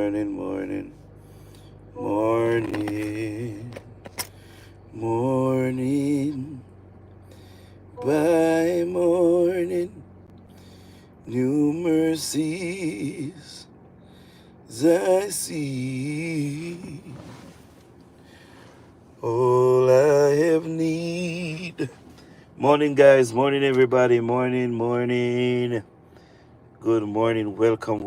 morning, morning, morning, morning. By morning, new mercies I see. All I have need. Morning, guys. Morning, everybody. Morning. Good morning. Welcome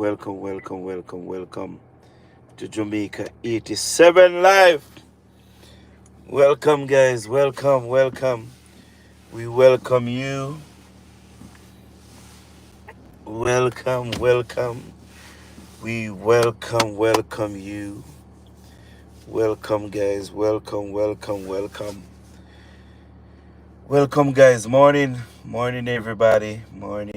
to Jamaica 87 Live. Welcome, guys. Welcome. We welcome you. Welcome. We welcome you. Welcome, guys. Welcome. Welcome, guys. Morning, everybody. Morning.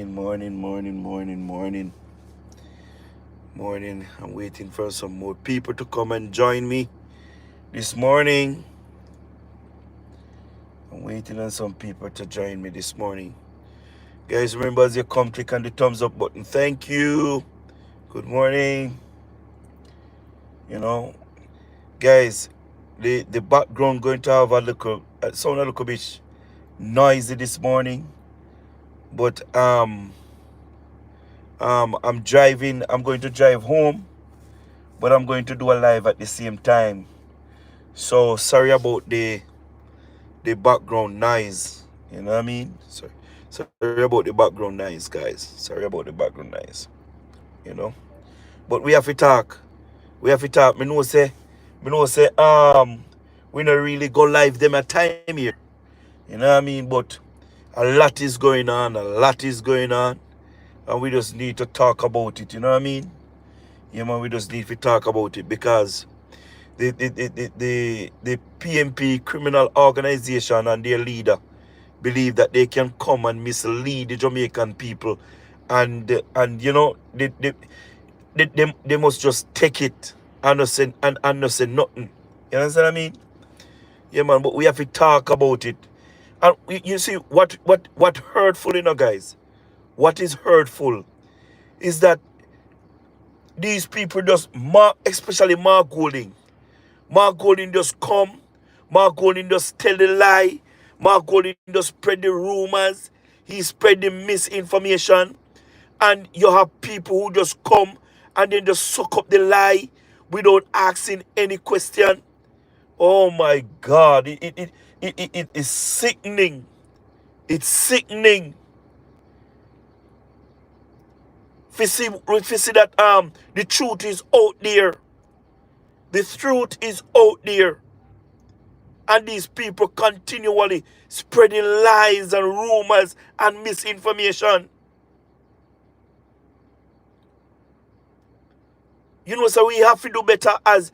I'm waiting for some more people to come and join me this morning. I'm waiting on some people to join me this morning. Guys, remember as you come, click on the thumbs up button. Thank you. Good morning. Guys, the background going to have a little sound a little bit noisy this morning, but I'm driving. I'm going to drive home, but I'm going to do a live at the same time. So sorry about the background noise. You know what I mean? Sorry about the background noise, guys. Sorry about the background noise. But we have to talk. Me know say we not really go live them at time here. You know what I mean? But a lot is going on. And we just need to talk about it. You know what I mean? Yeah, man, we just need to talk about it because the PMP criminal organization and their leader believe that they can come and mislead the Jamaican people, and they must just take it and not say nothing. You understand what I mean? Yeah, man, but we have to talk about it. And you see what hurtful, guys. What is hurtful is that these people just especially Mark Golding. Mark Golding just come. Mark Golding just tell the lie. Mark Golding just spread the rumors. He spread the misinformation. And you have people who just come and then just suck up the lie without asking any question. Oh my God. It is sickening. It's sickening. If you see that the truth is out there. The truth is out there. And these people continually spreading lies and rumors and misinformation. So we have to do better as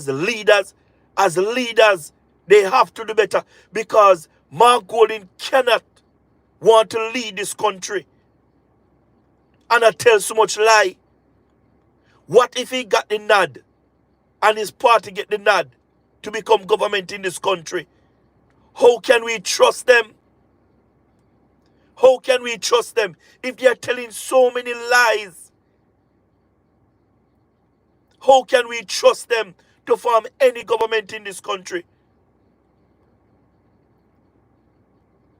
leaders. As leaders, they have to do better because Mark Golding cannot want to lead this country and I tell so much lie. What if he got the nod and his party get the nod to become government in this country? How can we trust them? How can we trust them if they are telling so many lies? How can we trust them to form any government in this country?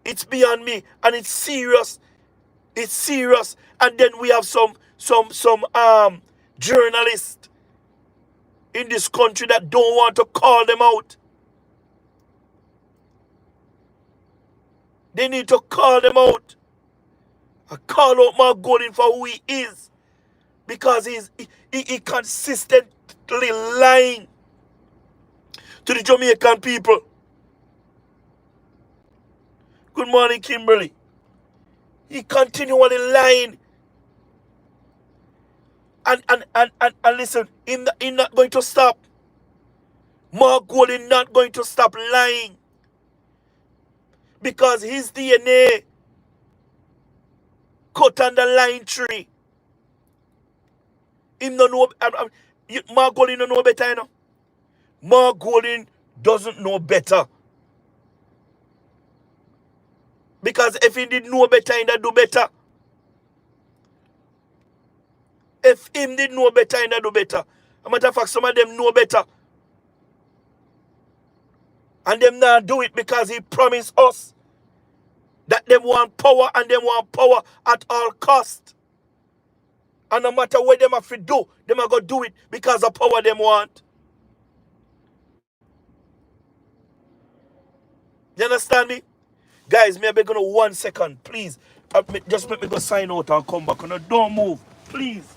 It's beyond me, and it's serious. It's serious. And then we have some journalists in this country that don't want to call them out. They need to call them out. I call out Mark Golding for who he is. Because he consistently lying to the Jamaican people. Good morning, Kimberly. He continually lying. And listen, he's not going to stop. Mark Golding not going to stop lying. Because his DNA cut on the line tree. Him don't know. Mark Golding don't know better, Mark Golding doesn't know better. Because if he did know better, he'd do better. If him did know better, he do better. As a matter of fact, some of them know better. And them not do it because he promised us that them want power and them want power at all cost. And no matter what them have to do, them are going to do it because of power them want. You understand me? Guys, me I beg you 1 second, please. Just let me go sign out and come back. And don't move, please.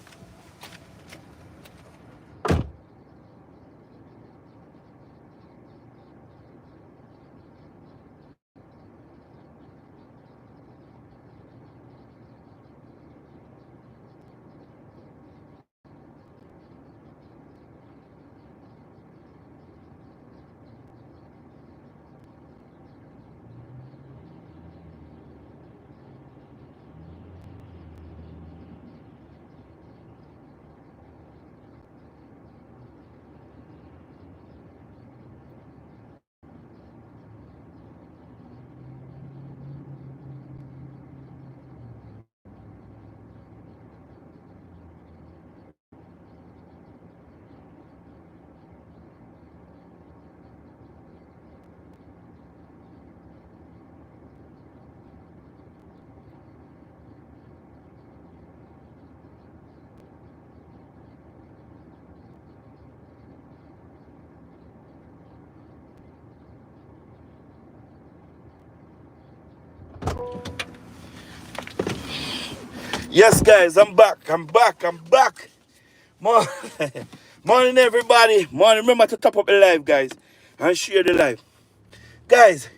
Yes, guys, I'm back. Morning, everybody. Morning. Remember to top up the live, guys, and share the live. Guys,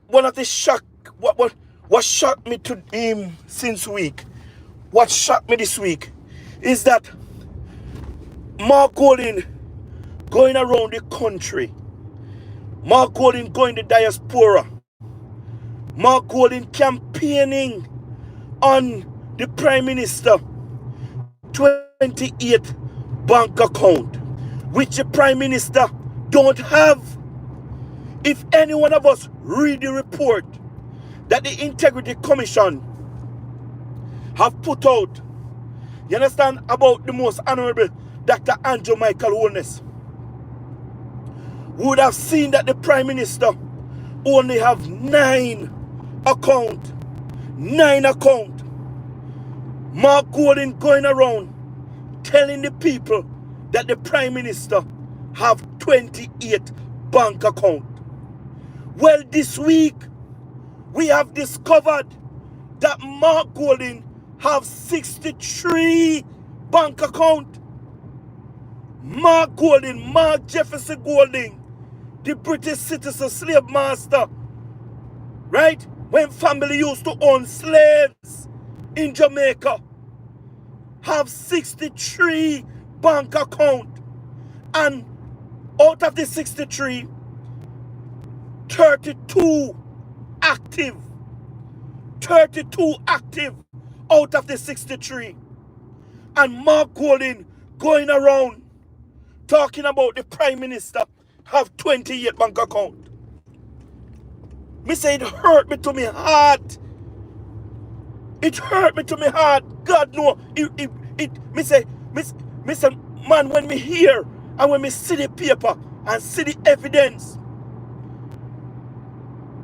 one of the what shocked me to him since week, what shocked me this week, is that Mark Golding going around the country, Mark Golding going to diaspora, Mark Golding campaigning on the Prime Minister 28 bank account, which the Prime Minister don't have. If any one of us read the report that the Integrity Commission have put out, you understand, about the most honorable Dr. Andrew Michael Holness, we would have seen that the Prime Minister only have 9 account. 9 account. Mark Golding going around telling the people that the Prime Minister have 28 bank account. Well, this week we have discovered that Mark Golding have 63 bank account. Mark Golding, Mark Jefferson Golding, the British citizen slave master, right? When family used to own slaves in Jamaica, have 63 bank account. And out of the 63, 32 active. 32 active out of the 63. And Mark Golding going around talking about the Prime Minister have 28 bank account. Me say it hurt me to me heart. It hurt me to me heart. God know. Me say, man, when me hear and when me see the paper and see the evidence,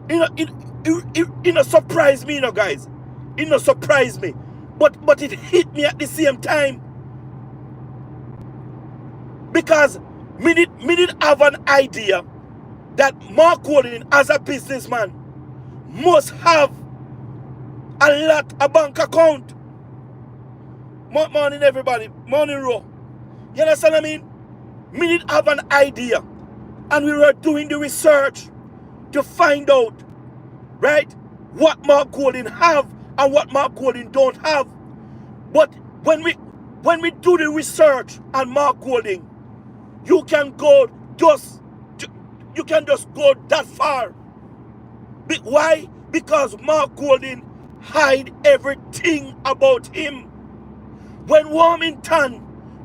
it surprise me, guys. It not surprise me. But it hit me at the same time. Because me did have an idea that Mark Golding, as a businessman, must have a lot of bank account. Morning, everybody. Morning, Ro. You understand what I mean? Me did have an idea. And we were doing the research to find out, right, what Mark Golding have and what Mark Golding don't have. But when we do the research on Mark Golding, you can just go that far. Why? Because Mark Golding hide everything about him. When Warmington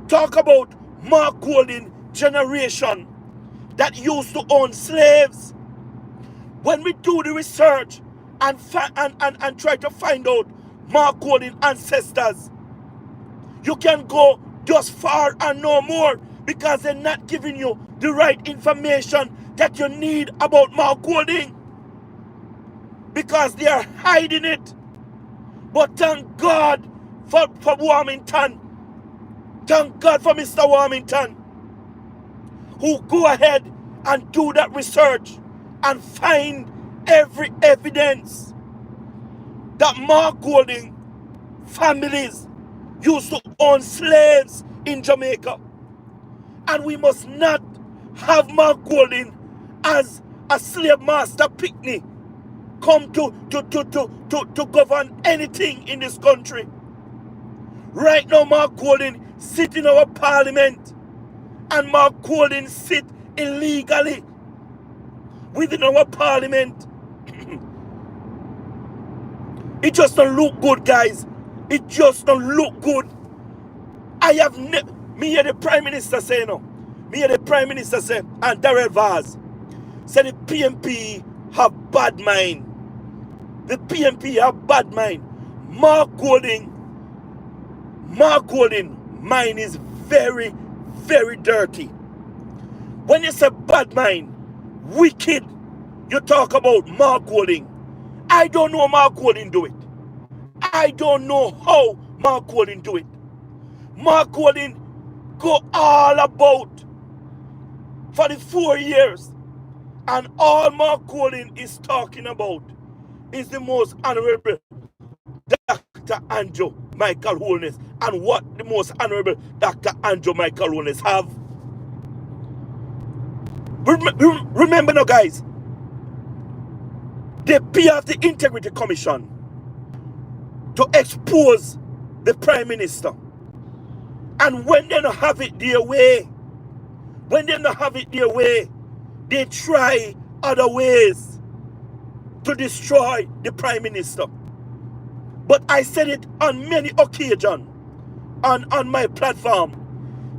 talk about Mark Golding generation that used to own slaves, when we do the research and try to find out Mark Golding ancestors, You can go just far and no more because they're not giving you the right information that you need about Mark Golding, because they are hiding it. But thank God for Warmington. Thank God for Mr. Warmington, who go ahead and do that research and find every evidence that Mark Golding families used to own slaves in Jamaica. And we must not have Mark Golding as a slave master picnic come to govern anything in this country. Right now, Mark Golding sit in our parliament, and Mark Golding sit illegally within our parliament. It just don't look good, guys. It just don't look good. I have never, me hear the Prime Minister say no. Me hear the Prime Minister say, and Darrell Vaz, say the PMP have bad mind. The PMP have bad mind. Mark Golding mind is very, very dirty. When you say bad mind, wicked, you talk about Mark Golding. I don't know Mark Golding do it. I don't know how Mark Golding do it. Mark Golding go all about for the 4 years, and all Mark Golding is talking about is the most honorable Dr. Andrew Michael Holness, and what the most honorable Dr. Andrew Michael Holness have. Remember now, guys, they pay off the Integrity Commission to expose the Prime Minister. And when they don't have it their way, they try other ways to destroy the Prime Minister. But I said it on many occasions on my platform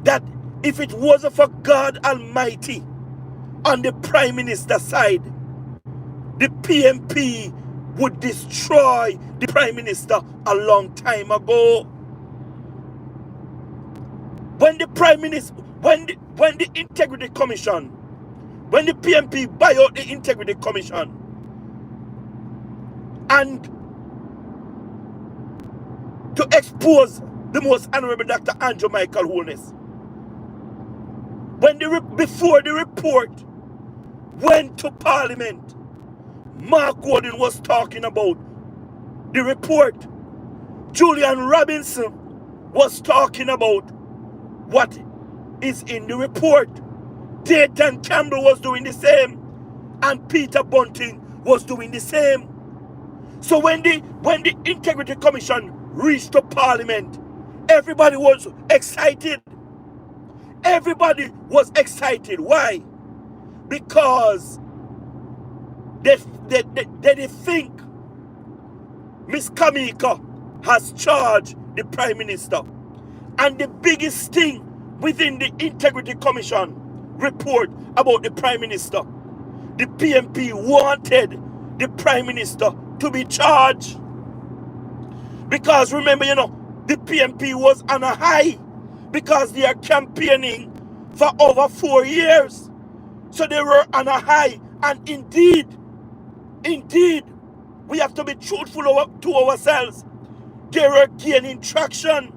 that if it wasn't for God Almighty on the Prime Minister's side, the PMP would destroy the Prime Minister a long time ago. When the Prime Minister, when the Integrity Commission, when the PMP buy out the Integrity Commission and to expose the most honorable Dr. Andrew Michael Holness, before the report went to Parliament, Mark Golding was talking about the report. Julian Robinson was talking about what is in the report. Dayton Campbell was doing the same, and Peter Bunting was doing the same. So when the Integrity Commission reached the Parliament, everybody was excited. Everybody was excited. Why? Because they think Miss Kamika has charged the Prime Minister. And the biggest thing within the Integrity Commission report about the Prime Minister, the PMP wanted the Prime Minister to be charged. Because remember, the PMP was on a high because they are campaigning for over 4 years. So they were on a high. And indeed, we have to be truthful to ourselves. They were gaining traction.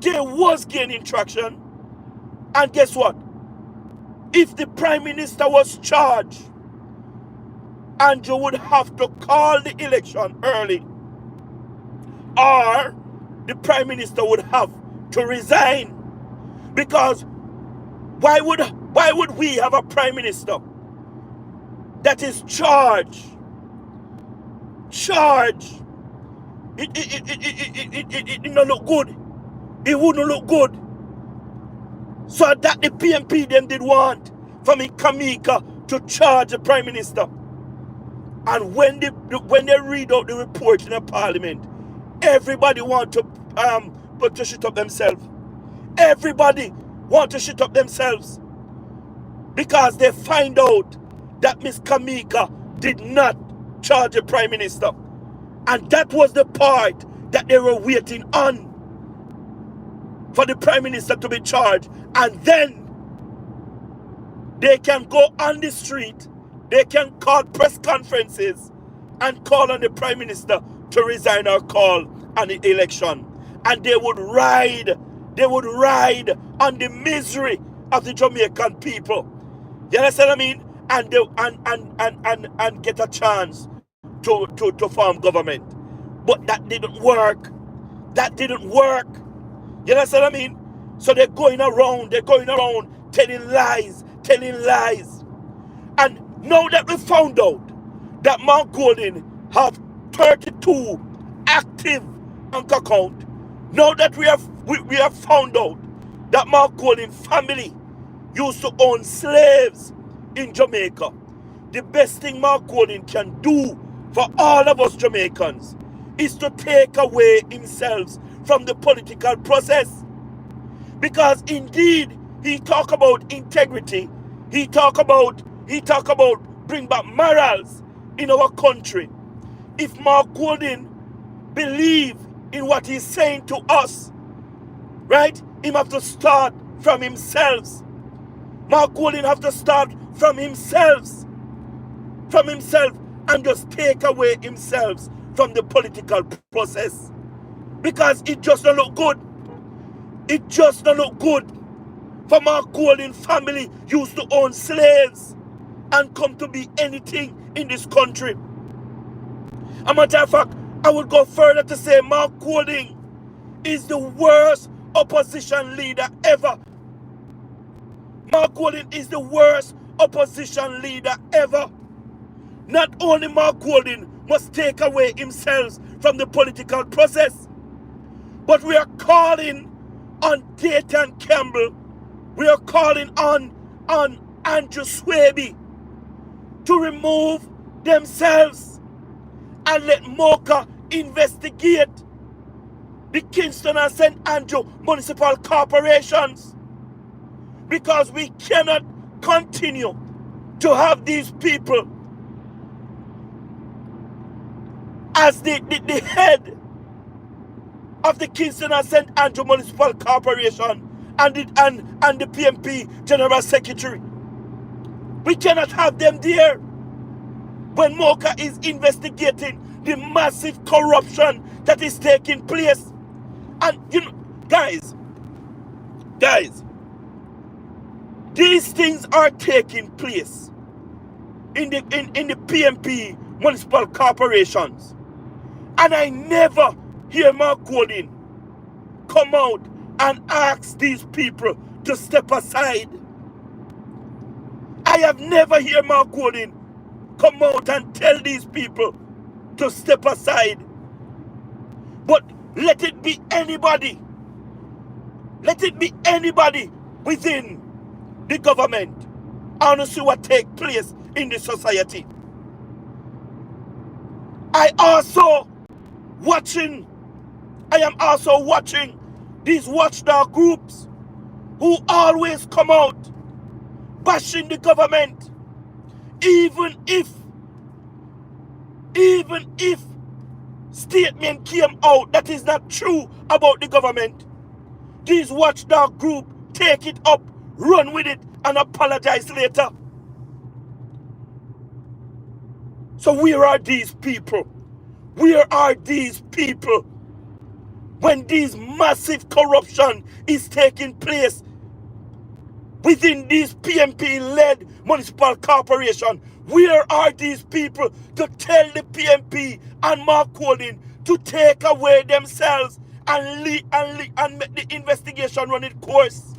They was gaining traction. And guess what? If the Prime Minister was charged, Andrew would have to call the election early, or the Prime Minister would have to resign. Because why would we have a Prime Minister that is charged? It don't look good. It wouldn't look good. So that the PMP them did want for me Kamika to charge the Prime Minister. And when they read out the report in the Parliament, everybody want to shut up themselves. Everybody want to shut up themselves. Because they find out that Miss Kamika did not charge the Prime Minister. And that was the part that they were waiting on. for the Prime Minister to be charged, and then they can go on the street, they can call press conferences and call on the Prime Minister to resign or call on the election. And they would ride on the misery of the Jamaican people. You understand what I mean? And they and get a chance to form government. But that didn't work. That didn't work. You understand what I mean? So they're going around telling lies. And now that we found out that Mark Golding have 32 active bank account, now that we have found out that Mark Golding family used to own slaves in Jamaica, the best thing Mark Golding can do for all of us Jamaicans is to take away himself from the political process. Because indeed, he talk about integrity. He talk about bring back morals in our country. If Mark Golding believe in what he's saying to us, right? He have to start from himself. Mark Golding have to start from himself, and just take away himself from the political process. Because it just don't look good. It just don't look good for Mark Golding family used to own slaves and come to be anything in this country. As a matter of fact, I would go further to say Mark Golding is the worst opposition leader ever. Mark Golding is the worst opposition leader ever. Not only Mark Golding must take away himself from the political process, but we are calling on Dayton Campbell, we are calling on Andrew Swaby to remove themselves and let Mocha investigate the Kingston and St. Andrew Municipal Corporations. Because we cannot continue to have these people as the head of the Kingston and St. Andrew Municipal Corporation and the PMP General Secretary. We cannot have them there when Mocha is investigating the massive corruption that is taking place. And you know, guys, these things are taking place in the PMP municipal corporations. And I never hear Mark Golding come out and ask these people to step aside. I have never heard Mark Golding come out and tell these people to step aside. But let it be anybody. Let it be anybody within the government. I want to see what takes place in the society. I am also watching these watchdog groups who always come out bashing the government, even if statement came out that is not true about the government. These watchdog group take it up, run with it, and apologize later. So where are these people? Where are these people when this massive corruption is taking place within this PMP-led municipal corporation? Where are these people to tell the PMP and Mark Golding to take away themselves and make the investigation run its course?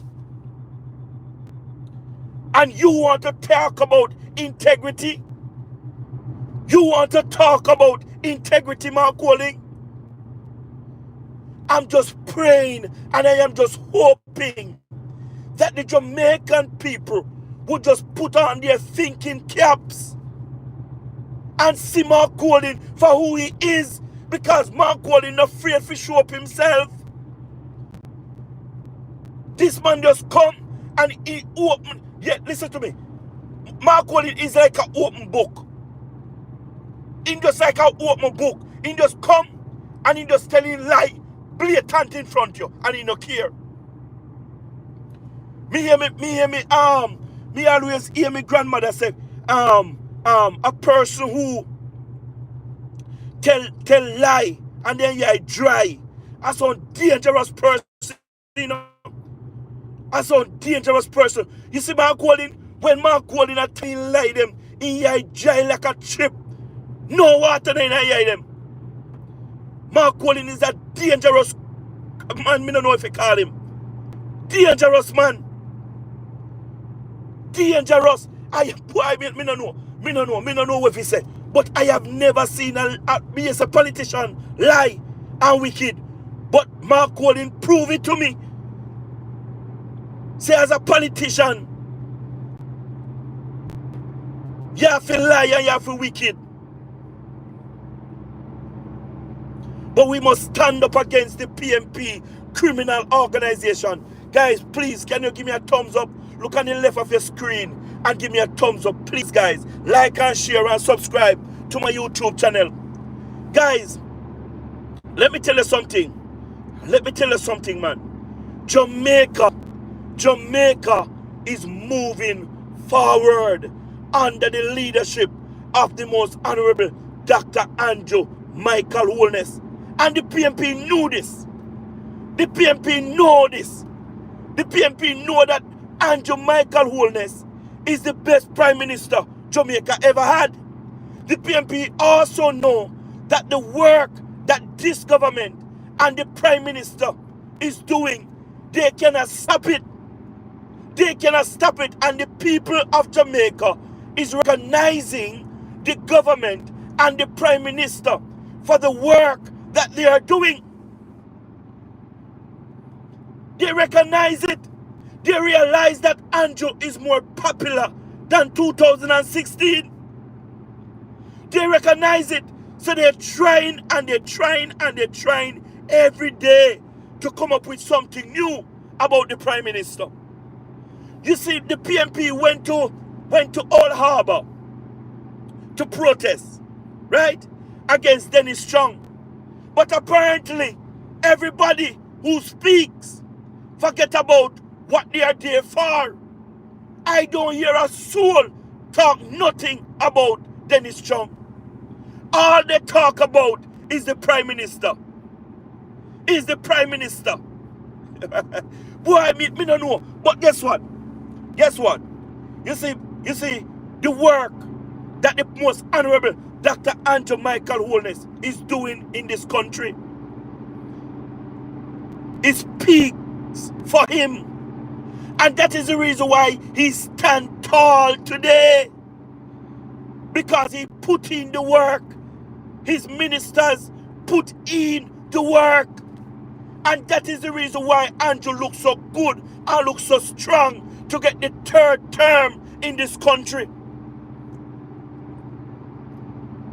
And you want to talk about integrity? You want to talk about integrity, Mark Golding? I'm just praying and I am just hoping that the Jamaican people would just put on their thinking caps and see Mark Golding for who he is, because Mark Golding not afraid to show up himself. This man just come and he open. Yeah, listen to me. Mark Golding is like an open book. He just like an open book. He just come and he just telling lie blatant in front of you and he no care. Me always hear me grandmother say, a person who tell lie and then you dry. That's a dangerous person, you know. That's a dangerous person. You see, Mark Golding, when Mark Golding a telling lie them, he dry like a chip. No water in eye them. Mark Golding is a dangerous man. Me don't know if you call him. Dangerous man. Dangerous. Me don't know. Me don't know what he say. But I have never seen me as a politician lie and wicked. But Mark Golding prove it to me. Say as a politician, you have to lie and you have to wicked. But we must stand up against the PMP criminal organization. Guys, please, can you give me a thumbs up? Look on the left of your screen and give me a thumbs up. Please, guys, like and share and subscribe to my YouTube channel. Guys, let me tell you something. Let me tell you something, man. Jamaica is moving forward under the leadership of the most honorable Dr. Andrew Michael Holness. And the PMP knew this. The PMP know this. The PMP know that Andrew Michael Holness is the best prime minister Jamaica ever had. The PMP also know that the work that this government and the prime minister is doing, they cannot stop it. They cannot stop it. And the people of Jamaica is recognizing the government and the prime minister for the work that they are doing. They recognize it. They realize that Andrew is more popular than 2016. They recognize it. So they're trying and they're trying and they're trying every day to come up with something new about the prime minister. You see, the PMP went to Old Harbor to protest, right, against Dennis Strong. But apparently, everybody who speaks forget about what they are there for. I don't hear a soul talk nothing about Dennis Strong. All they talk about is the prime minister. Is the prime minister. Boy, me don't know. But guess what? Guess what? You see, the work that the most honorable Dr. Andrew Michael Holness is doing in this country, it speaks for him. And that is the reason why he stands tall today. Because he put in the work. His ministers put in the work. And that is the reason why Andrew looks so good and looks so strong to get the third term in this country.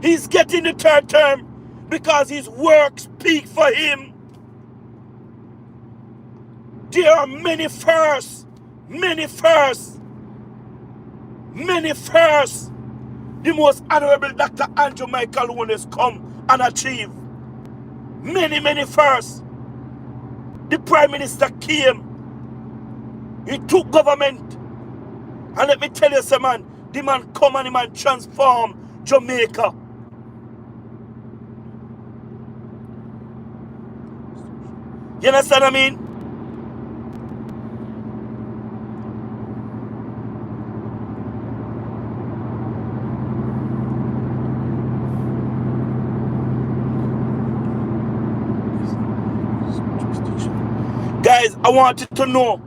He's getting the third term because his work speaks for him. There are many firsts. Many firsts. Many firsts. The most honorable Dr. Andrew Michael Holness come and achieve. Many, many firsts. The Prime Minister came. He took government. And let me tell you, sir, man, the man come and the man transform Jamaica. You understand what I mean? Guys, I want you to know,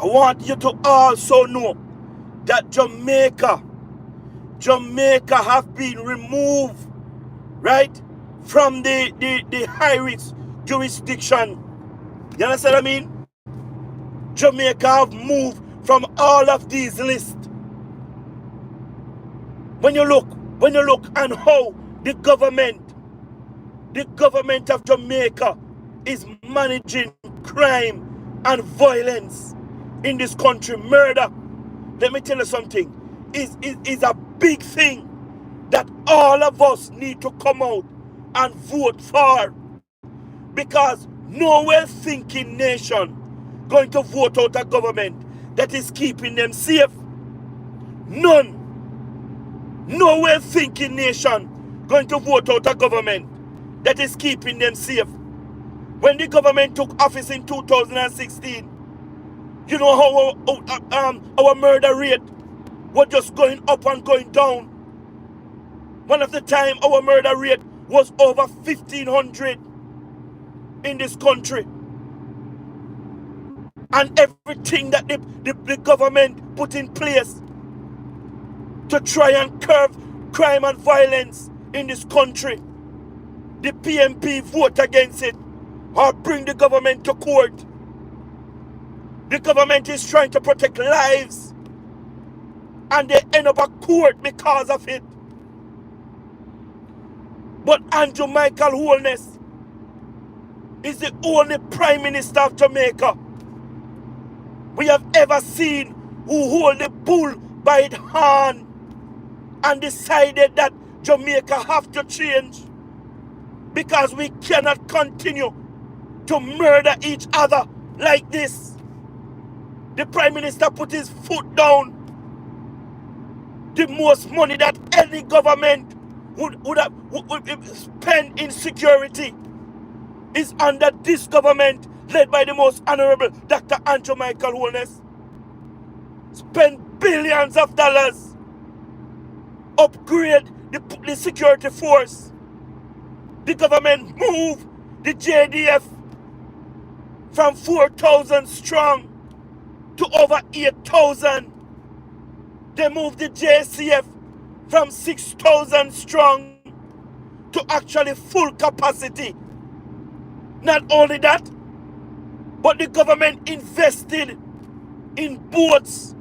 I want you to also know that Jamaica have been removed, right, from the high-risk jurisdiction. You understand what I mean? Jamaica have moved from all of these lists. When you look on how the government of Jamaica is managing crime and violence in this country, murder, let me tell you something, is a big thing that all of us need to come out and vote for. Because no well-thinking nation going to vote out a government that is keeping them safe. None. No well thinking nation going to vote out a government that is keeping them safe. When the government took office in 2016, you know how our murder rate was just going up and going down. One of the time our murder rate was over 1,500 in this country. And everything that the government put in place to try and curb crime and violence in this country, the PMP vote against it or bring the government to court. The government is trying to protect lives and they end up at court because of it. But Andrew Michael Holness is the only Prime Minister of Jamaica we have ever seen who hold the bull by its horn and decided that Jamaica have to change because we cannot continue to murder each other like this. The Prime Minister put his foot down. The most money that any government would spend in security is under this government led by the most honorable Dr. Andrew Michael Holness. Spend billions of dollars, upgrade the security force. The government moved the JDF from 4,000 strong to over 8,000. They moved the JCF from 6,000 strong to actually full capacity. Not only that, but the government invested in boats.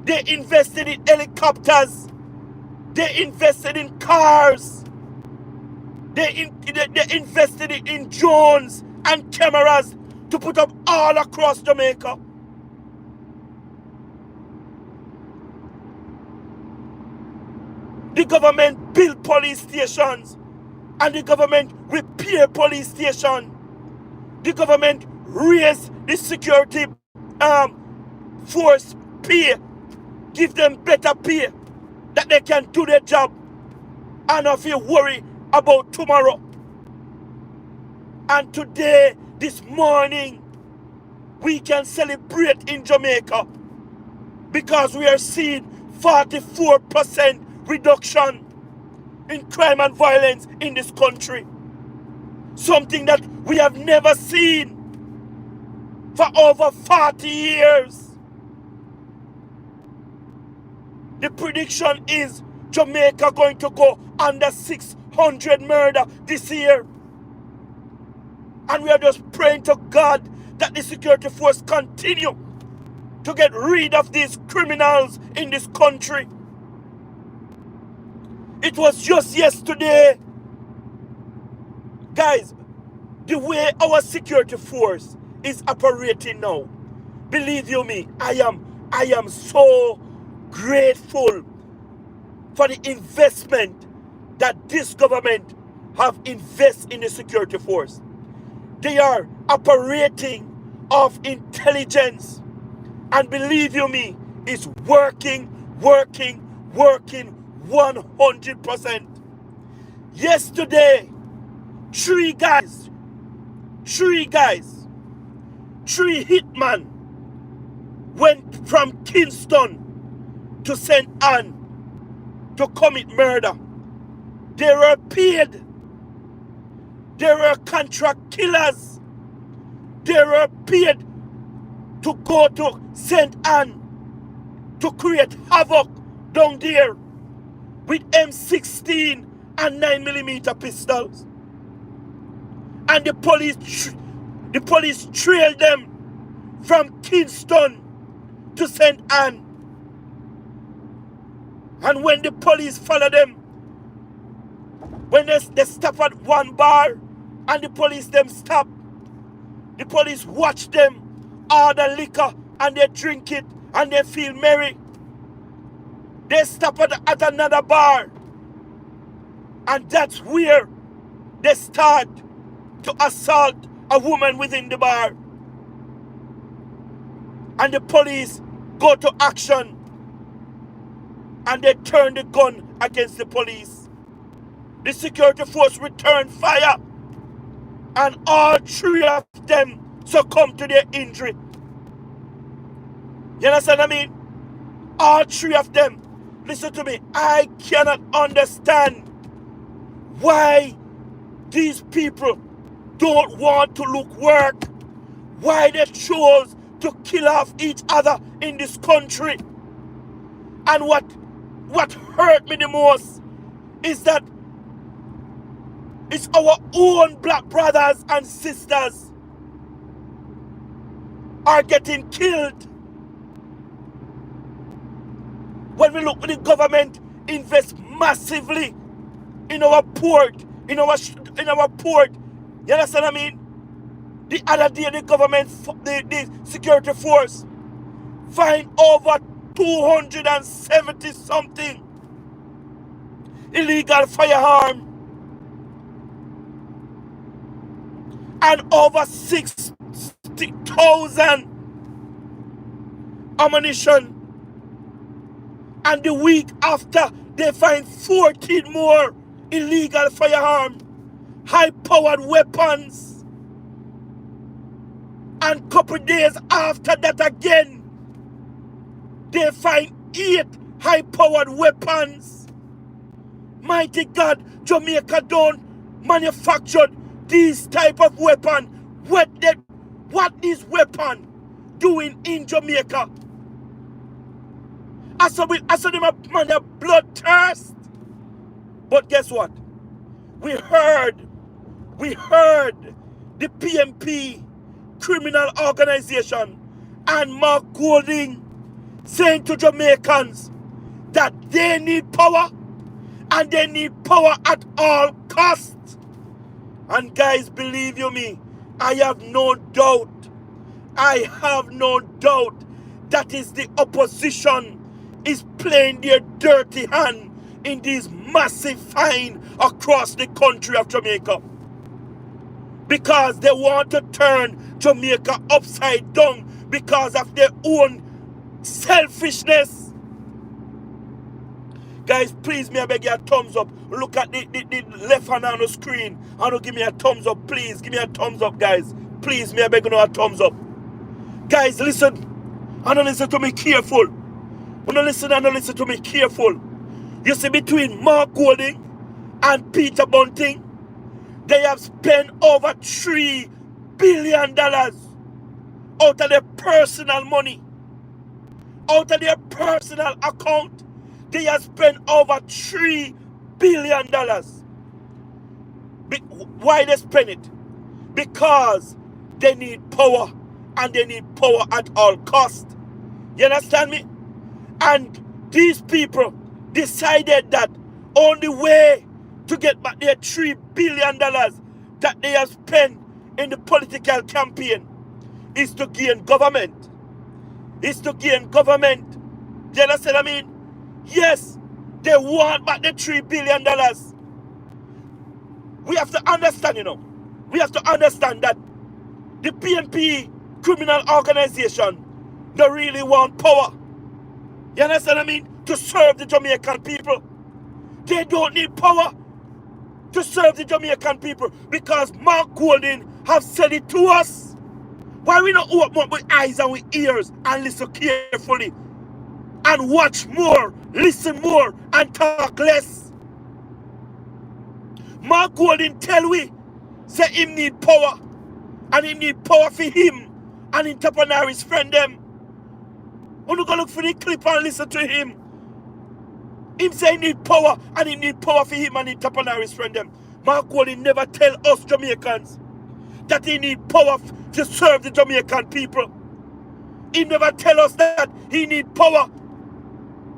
They invested in helicopters. They invested in cars. They invested in drones and cameras to put up all across Jamaica. The government built police stations and the government repair police stations. The government raised the security force pay, give them better pay that they can do their job and not feel worry about tomorrow. And today, this morning, we can celebrate in Jamaica because we are seeing 44% reduction in crime and violence in this country. Something that we have never seen for over 40 years. The prediction is Jamaica going to go under 600 murder this year. And we are just praying to God that the security force continue to get rid of these criminals in this country. It was just yesterday, guys, the way our security force is operating now, believe you me, I am so grateful for the investment that this government have invested in the security force. They are operating off intelligence, and believe you me, it's working 100%. Yesterday, three hitmen went from Kingston to St. Anne to commit murder. They were paid. They were contract killers. They were paid to go to St. Anne to create havoc down there with M16 and 9mm pistols. And the police trailed them from Kingston to St. Anne. And when the police followed them, when they stop at one bar and the police them stop, the police watch them order liquor and they drink it and they feel merry. They stop at another bar and that's where they start to assault a woman within the bar. And the police go to action and they turn the gun against the police. The security force returned fire and all three of them succumbed to their injury. You understand what I mean? All three of them. Listen to me. I cannot understand why these people don't want to look work. Why they chose to kill off each other in this country. And what hurt me the most is that it's our own black brothers and sisters are getting killed. When we look at the government invest massively in our port, in our port. You understand what I mean? The other day the government, the security force find over 270 something illegal firearm and over 60,000 ammunition. And the week after, they find 14 more illegal firearms, high-powered weapons. And couple days after that again, they find 8 high-powered weapons. Mighty God, Jamaica don't manufacture these type of weapon. What these weapon doing in Jamaica? I saw them a man a bloodthirst. But guess what? We heard the PMP criminal organization and Mark Golding saying to Jamaicans that they need power and they need power at all costs. And guys, believe you me, I have no doubt that is the opposition is playing their dirty hand in these massive fine across the country of Jamaica. Because they want to turn Jamaica upside down because of their own selfishness. Guys, please, may I beg you a thumbs up. Look at the left hand on the screen and give me a thumbs up. Please, give me a thumbs up, guys. Please, may I beg you a thumbs up. Guys, listen. And listen to me careful. Listen to me careful. You see, between Mark Golding and Peter Bunting, they have spent over $3 billion out of their personal money. Out of their personal account, they have spent over $3 billion. Why they spend it? Because they need power, and they need power at all costs. You understand me? And these people decided that only way to get back their $3 billion that they have spent in the political campaign is to gain government. Is to gain government. Do you understand what I mean? Yes, they want back the $3 billion. We have to understand, we have to understand that the PNP criminal organization don't really want power. You understand what I mean? To serve the Jamaican people. They don't need power to serve the Jamaican people because Mark Golding have said it to us. Why we not open up with eyes and with ears and listen carefully and watch more, listen more and talk less? Mark Golding tell we, say him need power and him need power for him and him tap on his friend them. When go look for the clip and listen to him. Him say he need power and he need power for him and he tap on his friend them. Mark Golding never tell us Jamaicans that he need power to serve the Jamaican people. He never tell us that he need power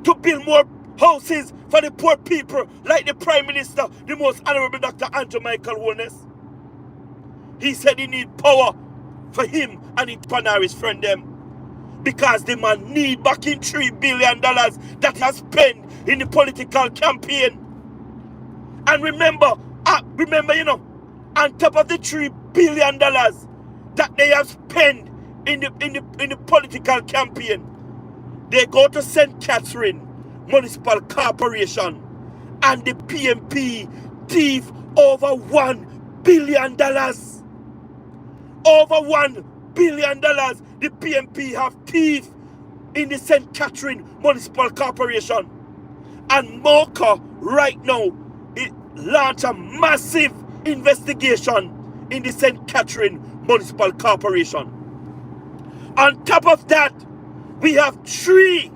to build more houses for the poor people like the Prime Minister, the most honorable Dr. Andrew Michael Holness. He said he need power for him and he tap on his friend them. Because the man need back in $3 billion that has spent in the political campaign. And remember, on top of the $3 billion that they have spent in the political campaign, They go to St. Catherine Municipal Corporation and the PMP thief over $1 billion. Over $1 billion the PMP have thief in the St. Catherine Municipal Corporation. And Mocha right now it launched a massive investigation in the St. Catherine Municipal Corporation. On top of that, we have three,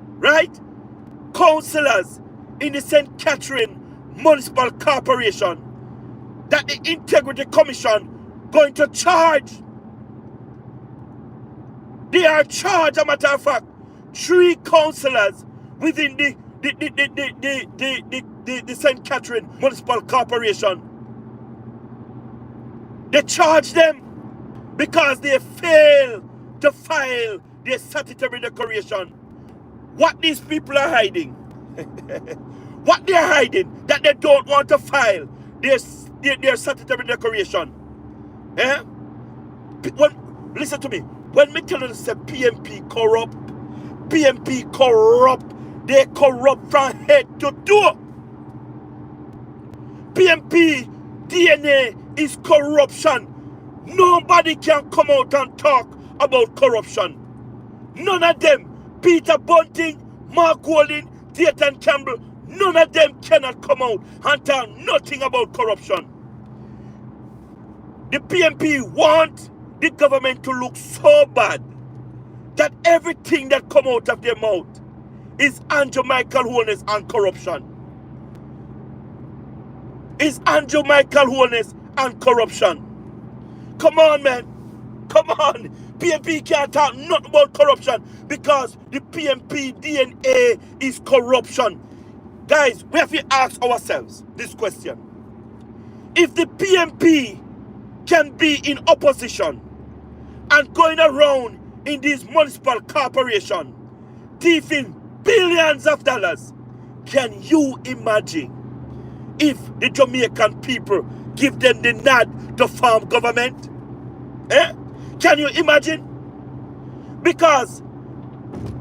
right, councillors in the St. Catherine Municipal Corporation that the Integrity Commission going to charge. They are charged, a matter of fact, 3 councillors within the St. Catherine Municipal Corporation. They charge them because they fail to file their statutory declaration. What these people are hiding, what they are hiding, that they don't want to file their statutory declaration. Eh? Listen to me. When me tell you say PMP corrupt, they corrupt from head to toe. PMP DNA is corruption. Nobody can come out and talk about corruption. None of them. Peter Bunting, Mark Golding, Dayton Campbell, none of them cannot come out and talk nothing about corruption. The PMP want the government to look so bad that everything that come out of their mouth is Andrew Michael Holness and corruption. Is Andrew Michael Holness and corruption. Come on, man. Come on. PMP can't talk nothing about corruption because the PMP DNA is corruption. Guys, we have to ask ourselves this question. If the PMP can be in opposition and going around in these municipal corporations, thieving billions of dollars, can you imagine if the Jamaican people give them the nod to form government? Eh? Can you imagine? Because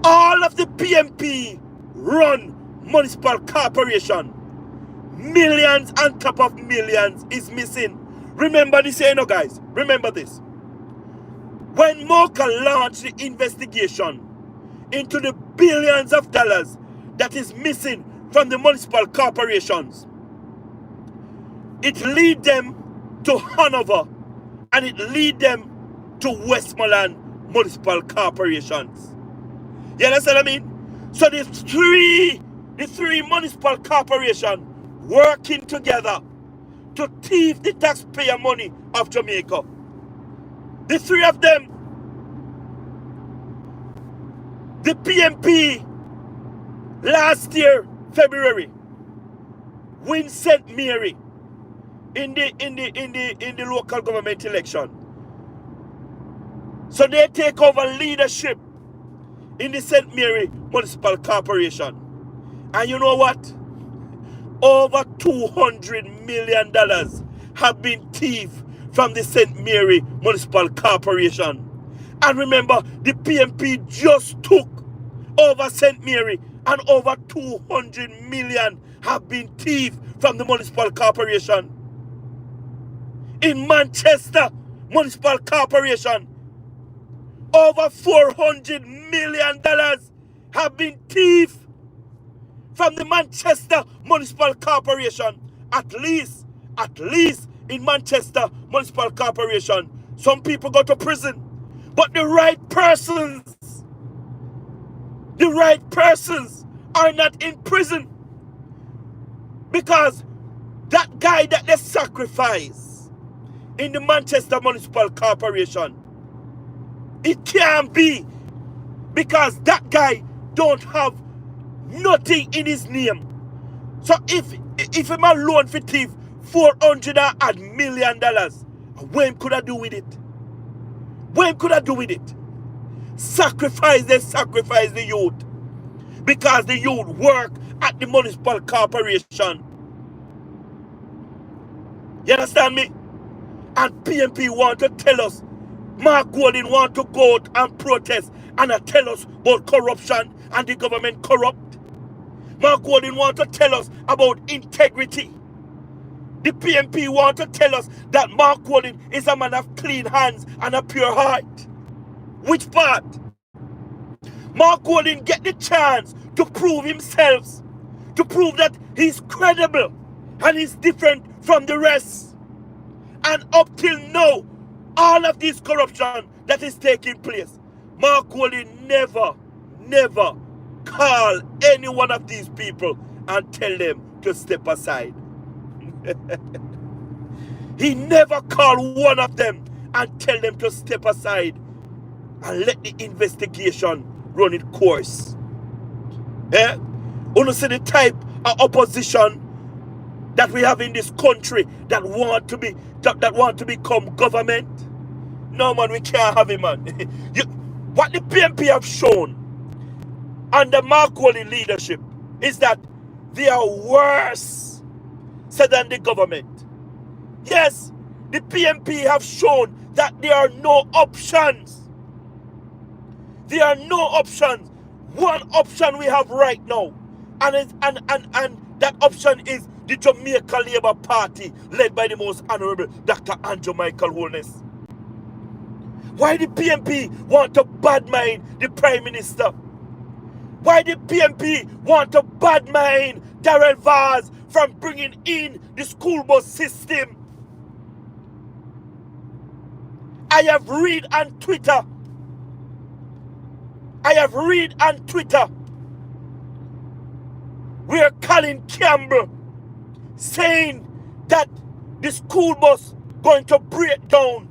all of the PMP run municipal corporation, millions on top of millions is missing. Remember this, you know, guys. Remember this. When Mocha launched the investigation into the billions of dollars that is missing from the municipal corporations, it lead them to Hanover and it lead them to Westmoreland municipal corporations. You understand what I mean? So the three municipal corporations working together to thief the taxpayer money of Jamaica. The 3 of them. The PMP last year, February, win St. Mary in the local government election. So they take over leadership in the St. Mary Municipal Corporation. And you know what? Over $200 million have been thieved from the St. Mary Municipal Corporation. And remember, the PMP just took over St. Mary and over 200 million have been thieved from the Municipal Corporation. In Manchester Municipal Corporation, over $400 million have been thieved from the Manchester Municipal Corporation. At least in Manchester Municipal Corporation, some people go to prison. But the right persons are not in prison. Because that guy that they sacrifice in the Manchester Municipal Corporation, it can't be, because that guy don't have nothing in his name. So if him alone for thief $400 million, what could I do with it? What could I do with it? Sacrifice the youth. Because the youth work at the municipal corporation. You understand me? And PMP want to tell us, Mark Golding want to go out and protest and tell us about corruption and the government corrupt. Mark Golding want to tell us about integrity. The PMP want to tell us that Mark Golding is a man of clean hands and a pure heart. Which part? Mark Golding get the chance to prove himself, to prove that he's credible and he's different from the rest. And up till now, all of this corruption that is taking place, Mark Golding never call any one of these people and tell them to step aside. He never call one of them and tell them to step aside and let the investigation run its course. You see the type of opposition that we have in this country that want to become government? No, man, we can't have it, man. What the PMP have shown under Mark Golding leadership is that they are worse than the government. Yes, the PMP have shown that there are no options. There are no options. One option we have right now, and that option is the Jamaica Labour Party, led by the most honorable Dr. Andrew Michael Holness. Why the PMP want to badmine the Prime Minister? Why the PMP want to badmine Darrell Vaz from bringing in the school bus system? I have read on Twitter. Where Colin Campbell saying that the school bus going to break down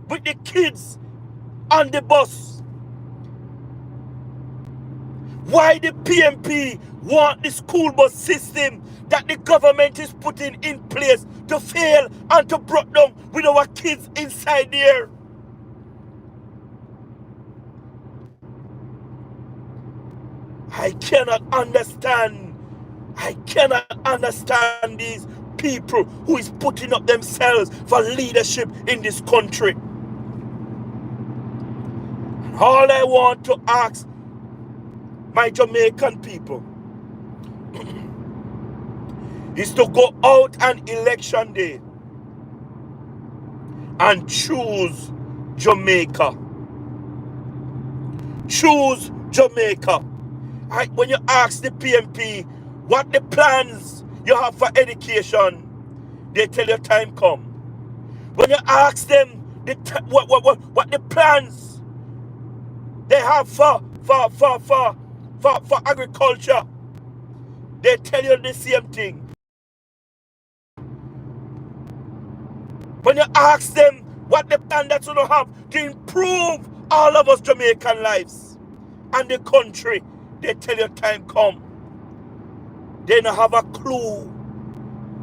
with the kids on the bus. Why the PMP want the school bus system that the government is putting in place to fail and to break down with our kids inside there? I cannot understand these people who is putting up themselves for leadership in this country. All I want to ask my Jamaican people is to go out on election day and choose Jamaica. Choose Jamaica. When you ask the PMP what the plans you have for education, they tell you time come. When you ask them what the plans they have for agriculture, they tell you the same thing. When you ask them what the plan that you don't have to improve all of us Jamaican lives and the country, they tell you time come. They don't have a clue.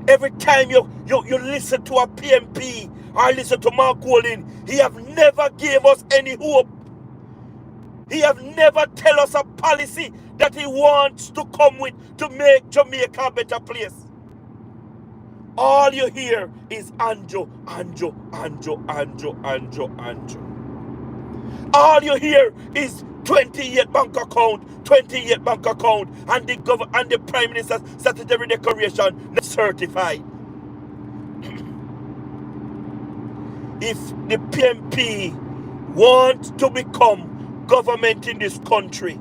Every time you listen to a PMP or listen to Mark Golding, he have never gave us any hope. He have never tell us a policy that he wants to come with to make Jamaica a better place. All you hear is Anjo. All you hear is 28 bank account, and the Prime Minister's statutory declaration not certified. If the PMP wants to become government in this country,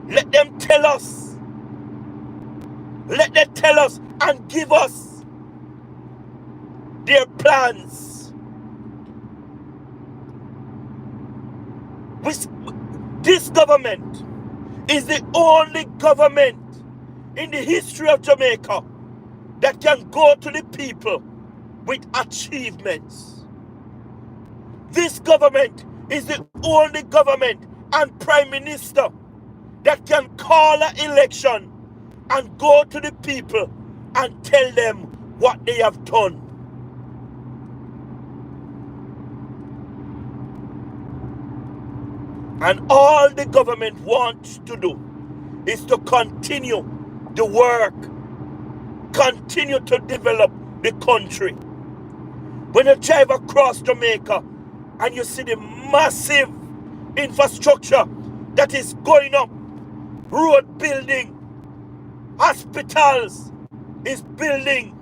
let them tell us. Let them tell us and give us their plans. This government is the only government in the history of Jamaica that can go to the people with achievements. This government is the only government and Prime Minister that can call an election and go to the people and tell them what they have done. And all the government wants to do is to continue the work, continue to develop the country. When you drive across Jamaica and you see the massive infrastructure that is going up. Road building, hospitals is building,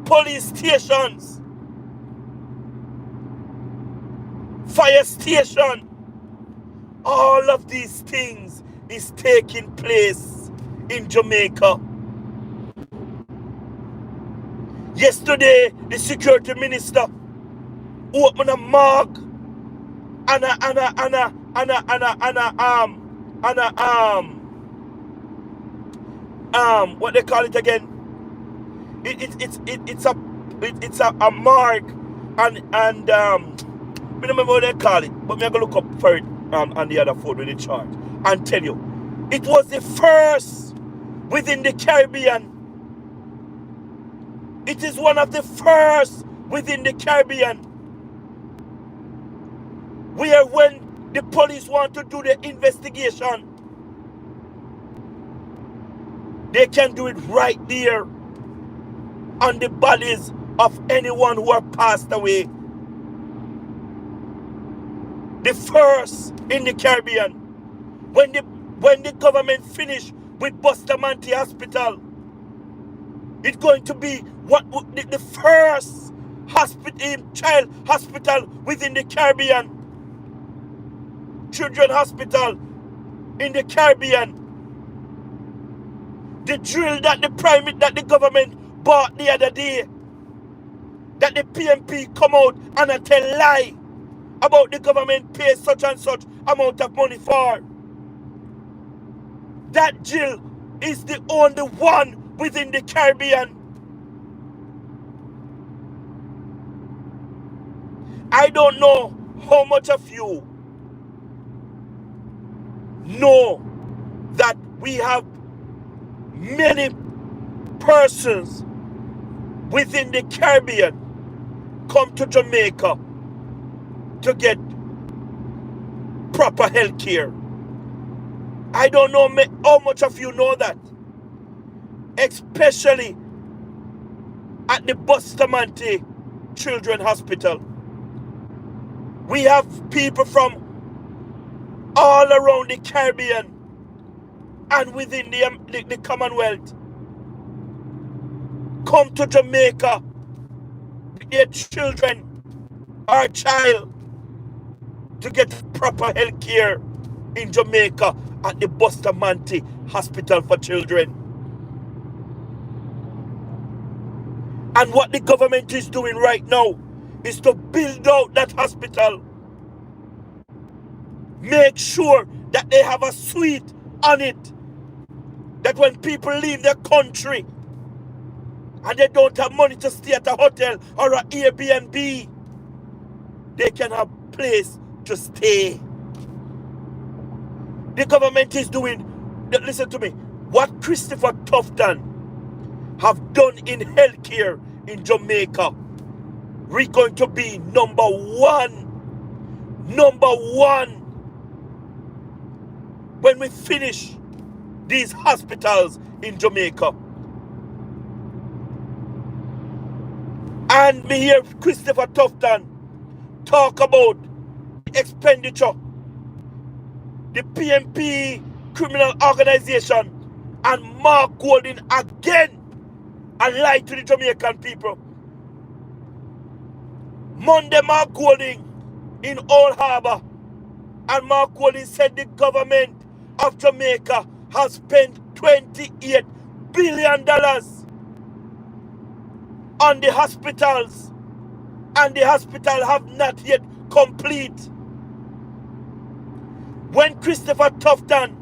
police stations, fire station. All of these things is taking place in Jamaica. Yesterday, the security minister opened a morgue and what they call it again? It's a morgue and I don't remember what they call it, but me I go look up for it on the other phone with the chart and tell you it was the first within the Caribbean. It is one of the first within the Caribbean where when the police want to do the investigation, they can do it right there on the bodies of anyone who have passed away. The first in the Caribbean. When the government finish with Bustamante Hospital, it's going to be the first child hospital within the Caribbean. Children hospital in the Caribbean. The drill that the government bought the other day, that the PMP come out and tell lie about the government pay such and such amount of money for. That drill is the only one within the Caribbean. I don't know how much of you know that we have many persons within the Caribbean come to Jamaica to get proper health care. I don't know how much of you know that, especially at the Bustamante Children's Hospital. We have people from all around the Caribbean and within the Commonwealth come to Jamaica with their children or child to get proper health care in Jamaica at the Bustamante Hospital for Children. And what the government is doing right now is to build out that hospital. Make sure that they have a suite on it, that when people leave their country and they don't have money to stay at a hotel or an Airbnb, they can have a place to stay. The government is doing, listen to me, what Christopher Tufton have done in healthcare in Jamaica. We're going to be number one when we finish these hospitals in Jamaica. And me hear Christopher Tufton talk about expenditure, the PMP criminal organization, and Mark Golding again and lie to the Jamaican people. Monday, Mark Golding in Old Harbour, and Mark Golding said the government of Jamaica has spent $28 billion on the hospitals, and the hospital have not yet complete. When Christopher Tufton,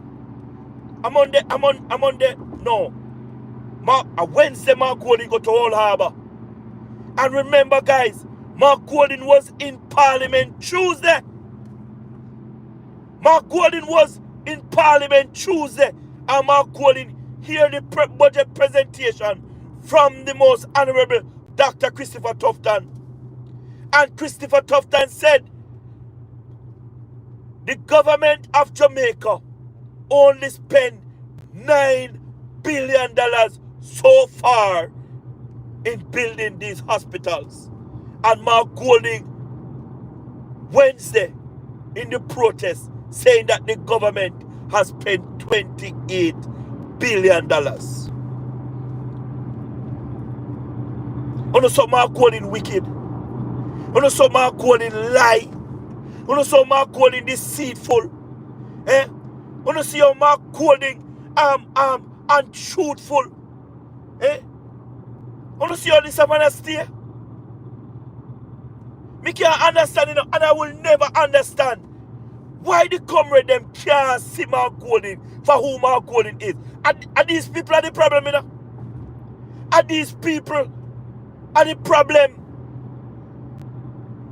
Wednesday Mark Golding go to Old Harbour. And remember guys, Mark Golding was in Parliament Tuesday. Mark Golding was in Parliament Tuesday, and Mark Golding hear the budget presentation from the most honorable Dr. Christopher Tufton. And Christopher Tufton said the government of Jamaica only spent $9 billion so far in building these hospitals. And Mark Golding Wednesday in the protest saying that the government has spent $28 billion. On some are calling wicked. On some are calling lie. On some are calling deceitful. Eh? On some are calling untruthful. Eh? On see all this stay. Me can't understand it, and I will never understand why the comrade them can't see Mark Golding for who Mark Golding is. And these people are the problem, you know? And these people are the problem.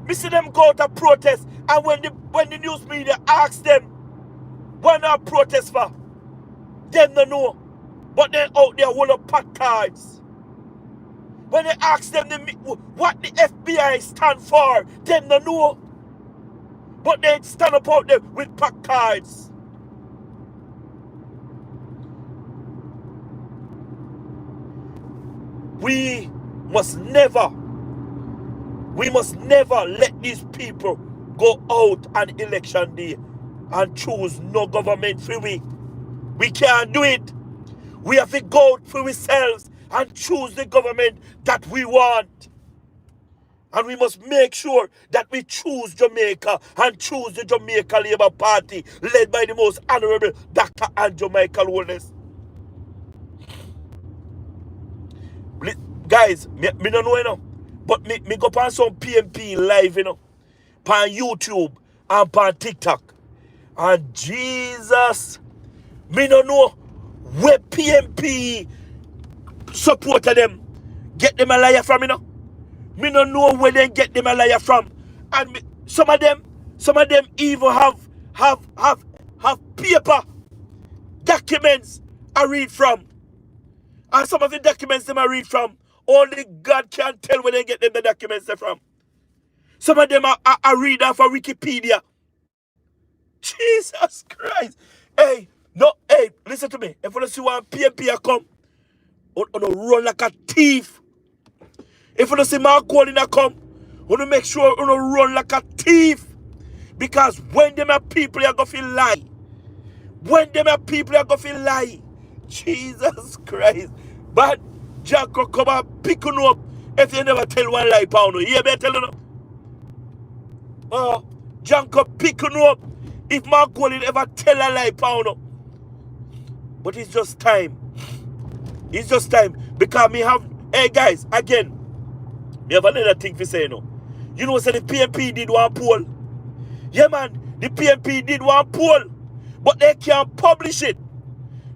Me see them go to protest, and when the news media asks them what are protest for, them don't know. But they're out there full of pack cards. When they ask them what the FBI stand for, them don't know. But they stand up out there with pack cards. We must never let these people go out on election day and choose no government for we. We can't do it. We have to go out for ourselves and choose the government that we want. And we must make sure that we choose Jamaica and choose the Jamaica Labour Party led by the most honorable Dr. Andrew Michael Holness. Guys, me don't know, you know, but me go on some PMP live, you know, on YouTube and on TikTok. And Jesus, me don't know where PMP supporter them get them a liar from, you know. Me don't know where they get them a liar from. And some of them even have paper documents I read from. And some of the documents them I read from, only God can tell where they get them the documents from. Some of them I read off of Wikipedia. Jesus Christ. Hey, listen to me. If you see one PMP come, you run like a thief. If you see Mark Golding come, you make sure you run like a thief. Because when them are people are going to feel lie. When them are people are going to feel lie. Jesus Christ. But Jack will come and pick you up if you never tell one lie, pound. You hear me telling you? Jack will pick you up if Mark Golding ever tell a lie, pound. But it's just time. It's just time. Because me have, hey guys, again, me have another thing to say, you know. You know, so the PMP did one poll. Yeah, man, the PMP did one poll. But they can't publish it.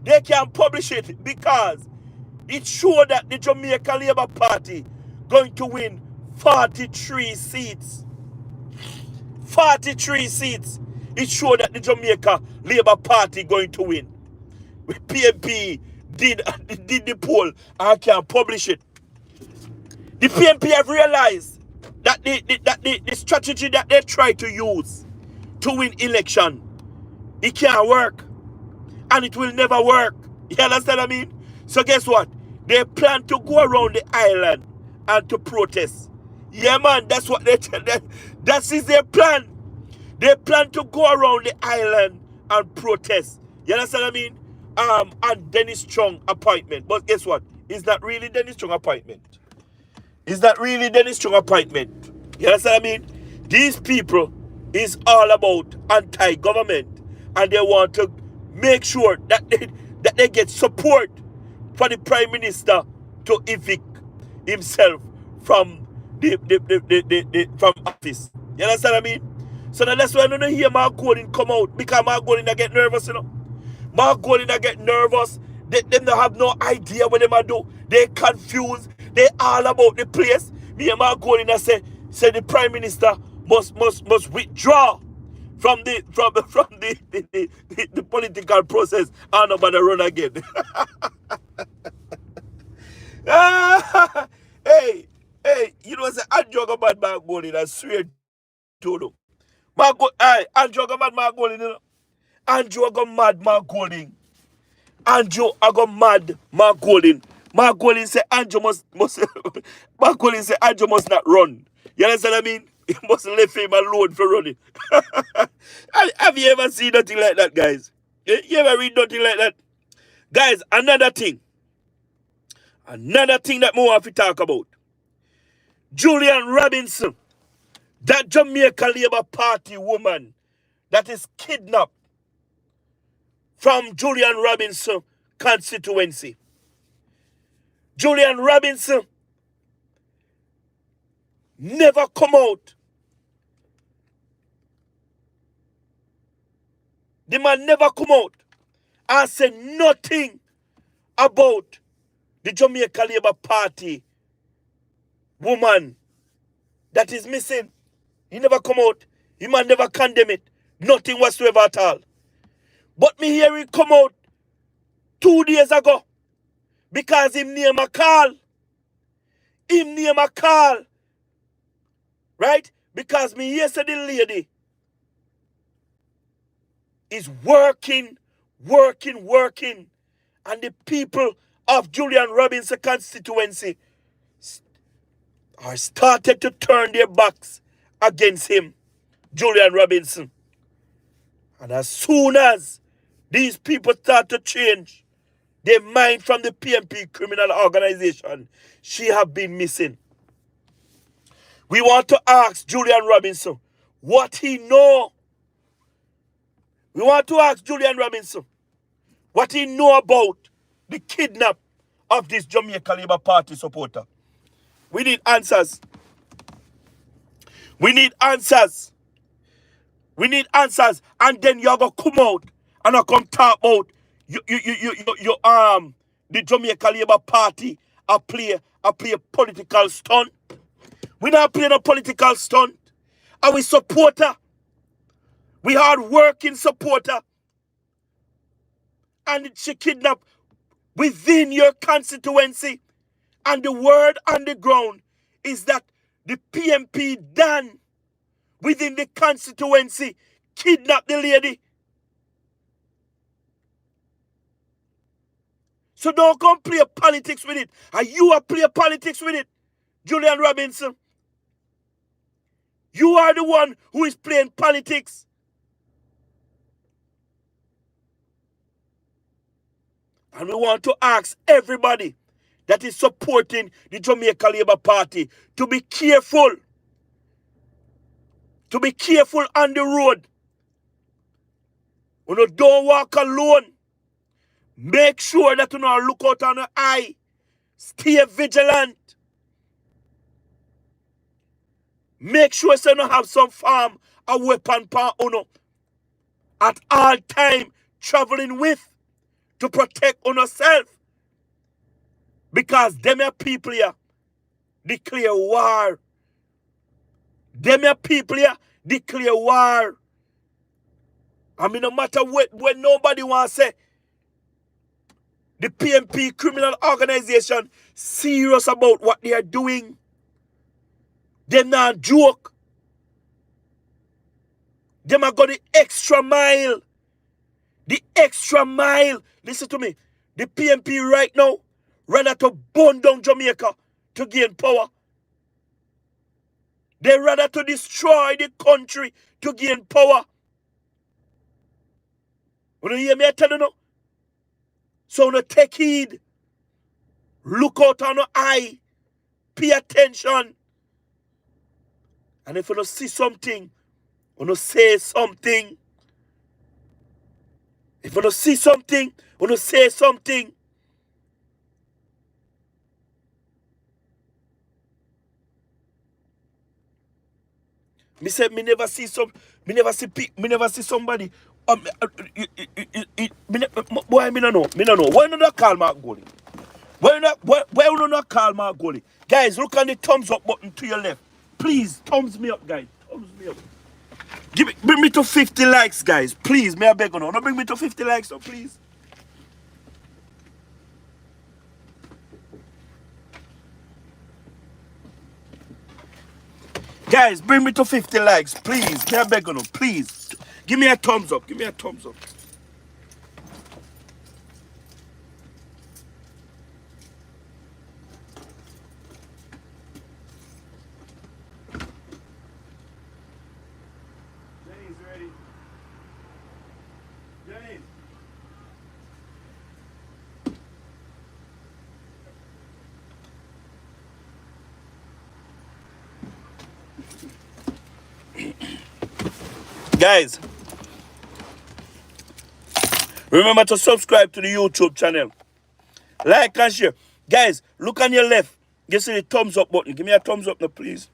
They can't publish it because it showed that the Jamaica Labour Party going to win 43 seats. 43 seats. It showed that the Jamaica Labour Party going to win. PMP did the poll and can't publish it. The PMP have realized that the strategy that they try to use to win election, it can't work. And it will never work. You understand what I mean? So guess what? They plan to go around the island and to protest. Yeah, man, that's what they tell them. That is their plan. They plan to go around the island and protest. You understand what I mean? And Dennis Strong appointment. But guess what? It's not really Dennis Strong appointment. It's not really Dennis Strong appointment. You understand what I mean? These people is all about anti-government. And they want to make sure that they get support for the Prime Minister to evict himself from from office. You understand what I mean? So that's why I don't hear Mark Golding come out, because Mark Golding I get nervous, you know. Mark Golding I get nervous. They don't have no idea what they might do. They confused. They all about the place. Me and Mark Golding I say the Prime Minister must withdraw from the political process and nobody run again. Hey, you know say Andrew go mad Mark Golding, I swear to you. Andrew go mad Mark Golding, you know. Andrew go mad Mark Golding. Andrew go mad Mark Golding. Mark Golding say Andrew must Mark Golding say Andrew must not run. You understand what I mean? You must leave him alone for running. Have you ever seen nothing like that, guys? You ever read nothing like that? Guys, another thing that we want to talk about. Julian Robinson, that Jamaica Labour Party woman that is kidnapped from Julian Robinson constituency. Julian Robinson never come out. The man never come out and say nothing about the Jamaica Labour Party woman that is missing. He never come out. He man never condemn it. Nothing whatsoever at all. But me hear it come out 2 days ago because him name a call. Him name a call. Right? Because me hear say the lady is working. And the people of Julian Robinson constituency are started to turn their backs against him, Julian Robinson. And as soon as these people start to change their mind from the PMP criminal organization, she have been missing. We want to ask Julian Robinson what he know. We want to ask Julian Robinson what he know about the kidnap of this Jamaica Labour Party supporter. We need answers. We need answers. We need answers. And then you're going to come out and I come talk about the Jamaica Labour Party I play political stunt. We not playing a political stunt. Are we supporter? We hard working supporter. And she kidnapped within your constituency. And the word on the ground is that the PMP done within the constituency kidnapped the lady. So don't come play politics with it. And you are play politics with it, Julian Robinson. You are the one who is playing politics. And we want to ask everybody that is supporting the Jamaica Labour Party to be careful. To be careful on the road. When you don't walk alone, make sure that you don't look out on the eye. Stay vigilant. Make sure you don't have some farm a weapon pa uno at all time traveling with to protect on yourself. Because them here people here declare war. Them here people here declare war. I mean, no matter what, when nobody wants to say the PMP criminal organization serious about what they are doing. Them not joke. Them are going the extra mile. The extra mile. Listen to me. The PMP right now rather to burn down Jamaica to gain power. They rather to destroy the country to gain power. When you hear me, I tell you now. So no take heed. Look out on your eye. Pay attention. And if you don't see something, you don't say something. If you don't see something, you don't say something. Me say me never see somebody. Boy, me no know. Why not call Mark Goalie? Why not call Mark Goalie? Guys, look on the thumbs up button to your left. Please, thumbs me up, guys. Thumbs me up. Bring me to 50 likes, guys. Please, may I beg you now? Don't bring me to 50 likes, so please. Guys, bring me to 50 likes, please. May I beg you now? Please. Give me a thumbs up. Give me a thumbs up. ready. Janice. Guys, remember to subscribe to the YouTube channel. Like and share. Guys, look on your left. You see the thumbs up button. Give me a thumbs up now, please.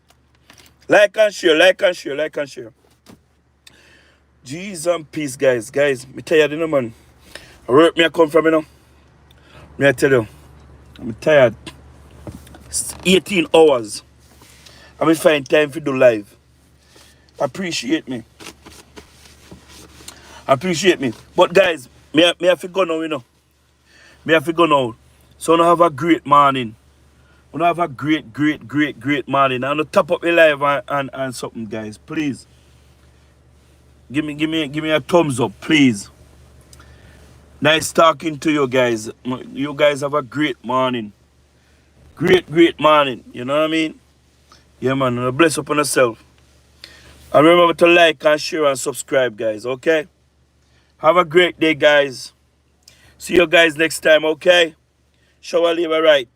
Like and share, like and share, like and share. Jesus and peace, guys. Guys, me tired, you know, man. Where me I come from, you know? Me I tell you, I'm tired. It's 18 hours. I'm find time to do live. Appreciate me. Appreciate me. But guys, me have to go now, you know. Me have to go now. So I have a great morning. I have a great morning. I'm gonna top up the live and something, guys. Please. Give me a thumbs up, please. Nice talking to you guys. You guys have a great morning. Great morning. You know what I mean? Yeah, man. Bless upon yourself. And remember to like and share and subscribe, guys. Okay? Have a great day, guys. See you guys next time, okay? Shower leave right.